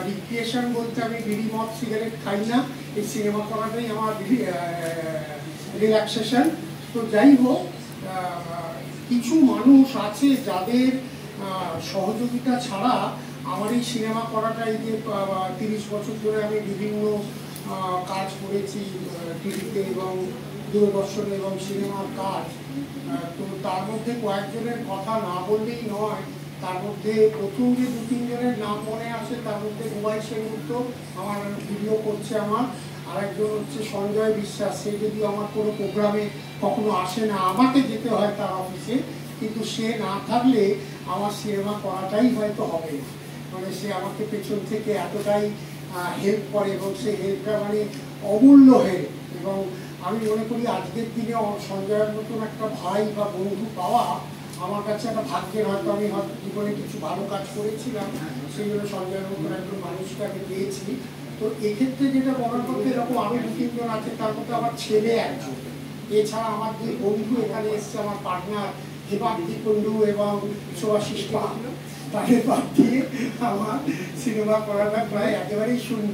Recreation বলতে আমি বিড়ি মদ সিগারেট খাই না, এই সিনেমা করাটাই আমার রিল্যাক্সেশন। তো যাই হোক, কিছু মানুষ আছে যাদের সহযোগিতা ছাড়া আমার এই সিনেমা করাটা, এই যে 30 বছর ধরে আমি বিভিন্ন কাজ করেছি টিভিতে এবং দূরদর্শনে এবং সিনেমার কাজ, তো তার মধ্যে কয়েকজনের কথা না বললেই নয়। তার মধ্যে প্রথম যে 2-3 জনের নাম মনে আসে, তার মধ্যে মোবাইল সেনগুপ্ত আমার ভিডিও করছে আমার, আরেকজন হচ্ছে সঞ্জয় বিশ্বাস। সে যদিও আমার কোনো প্রোগ্রামে কখনো আসে না, আমাকে যেতে হয় তার অফিসে, কিন্তু সে না থাকলে আমার সিনেমা করাটাই হয়তো হবে না। মানে সে আমাকে পেছন থেকে এতটাই হেল্প করে এবং সেই হেল্পটা মানে অমূল্য হেল্প। এবং আমি মনে করি আজকের দিনে সঞ্জয়ের মতন একটা ভাই বা বন্ধু পাওয়া আমার কাছে একটা ভাগ্যের। হয়তো আমি হয়তো জীবনে কিছু ভালো কাজ করেছিলাম, সেই জন্য সঞ্জয়ের মতন একজন মানুষকে আমি পেয়েছি। তো এক্ষেত্রে যেটা বলার কথা, এরকম আরো 2-3 জন আছে, তার মধ্যে আমার ছেলে একজন। এছাড়া আমার যে বন্ধু এখানে এসছে, আমার পার্টনার হেবান্তি কুন্ডু এবং সুভাশিস পাল, তাদের বাদ দিয়ে আমার সিনেমা করাটা প্রায় একেবারেই শূন্য।